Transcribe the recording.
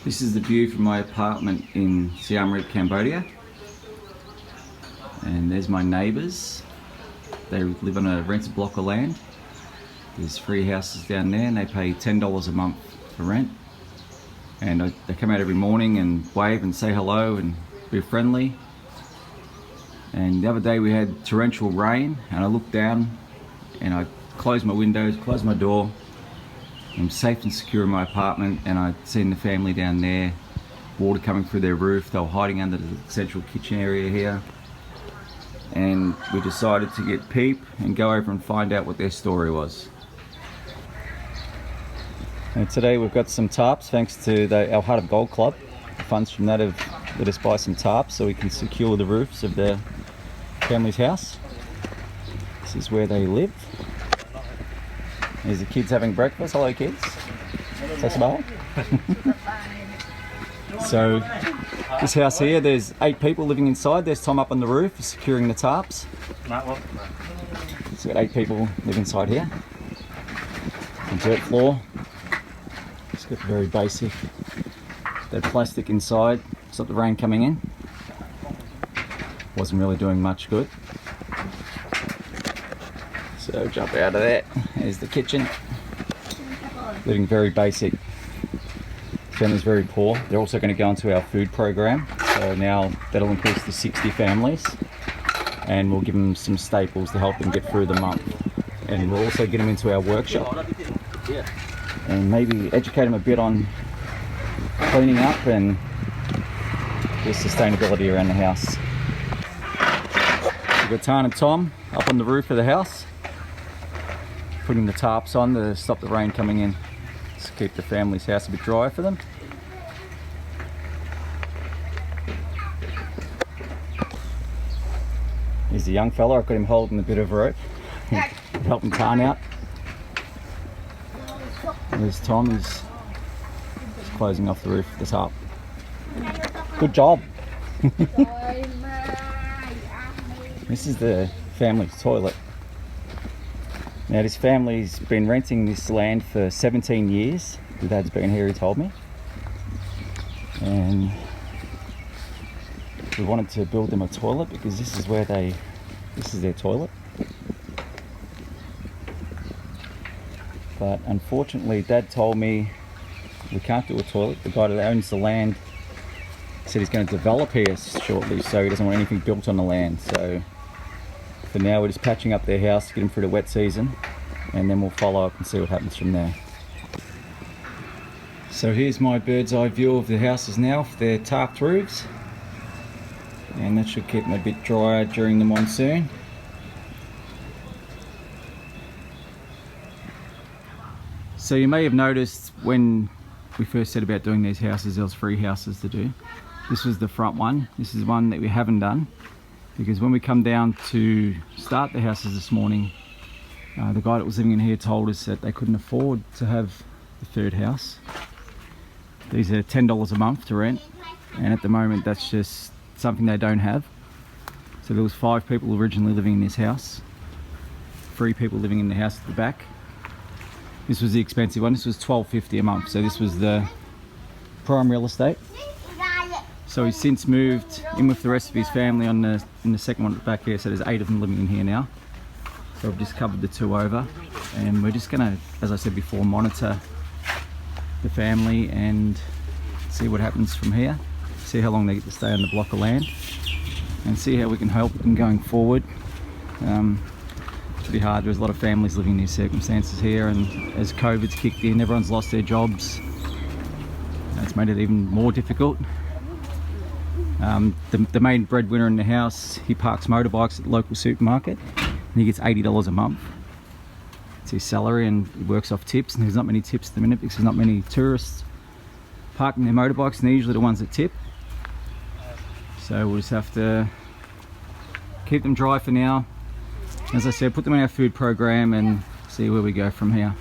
This is the view from my apartment in Siem Reap, Cambodia. And there's my neighbours. They live on a rented block of land. There's 3 houses down there and they pay $10 a month for rent. And they come out every morning and wave and say hello and be friendly. And the other day we had torrential rain and I looked down and I closed my windows, closed my door. I'm safe and secure in my apartment, and I'd seen the family down there, water coming through their roof. They were hiding under the central kitchen area here. And we decided to get Peep and go over and find out what their story was. And today we've got some tarps thanks to our Heart of Gold Club. The funds from that have let us buy some tarps so we can secure the roofs of the family's house. This is where they live. There's the kids having breakfast. Hello kids. Say smile. So this house here, there's 8 people living inside. There's Tom up on the roof securing the tarps. It's got 8 people live inside here. A dirt floor. It's got very basic. That plastic inside. Stop the rain coming in. Wasn't really doing much good. So jump out of that. There's the kitchen. Living very basic. Family's very poor. They're also going to go into our food program. So now that'll increase to 60 families. And we'll give them some staples to help them get through the month. And we'll also get them into our workshop. And maybe educate them a bit on cleaning up and just sustainability around the house. We've got Tan and Tom up on the roof of the house, putting the tarps on to stop the rain coming in, to keep the family's house a bit dry for them. Here's the young fella. I've got him holding a bit of rope, helping Tan out. There's Tom, he's closing off the roof of the tarp. Good job. This is the family's toilet. Now this family's been renting this land for 17 years. The dad's been here, he told me. And we wanted to build them a toilet because this is their toilet. But unfortunately Dad told me we can't do a toilet. The guy that owns the land said he's going to develop here shortly, so he doesn't want anything built on the land. So for now we're just patching up their house to get them through the wet season, and then we'll follow up and see what happens from there. So here's my bird's eye view of the houses now with their tarped roofs, and that should keep them a bit drier during the monsoon. So you may have noticed when we first set about doing these houses, there was 3 houses to do. This was the front one. This is one that we haven't done, because when we come down to start the houses this morning, the guy that was living in here told us that they couldn't afford to have the 3rd house. These are $10 a month to rent, and at the moment that's just something they don't have. So there was 5 people originally living in this house, 3 people living in the house at the back. This was the expensive one. This was $12.50 a month, so this was the prime real estate. So he's since moved in with the rest of his family in the second one at the back here, so there's 8 of them living in here now. So we've just covered the 2 over, and we're just gonna, as I said before, monitor the family and see what happens from here, see how long they get to stay on the block of land, and see how we can help them going forward. It's pretty hard. There's a lot of families living in these circumstances here, and as COVID's kicked in, everyone's lost their jobs. It's made it even more difficult. The main breadwinner in the house, he parks motorbikes at the local supermarket, and he gets $80 a month. It's his salary, and he works off tips, and there's not many tips at the minute because there's not many tourists parking their motorbikes, and they're usually the ones that tip. So we'll just have to keep them dry for now. As I said, put them in our food program and see where we go from here.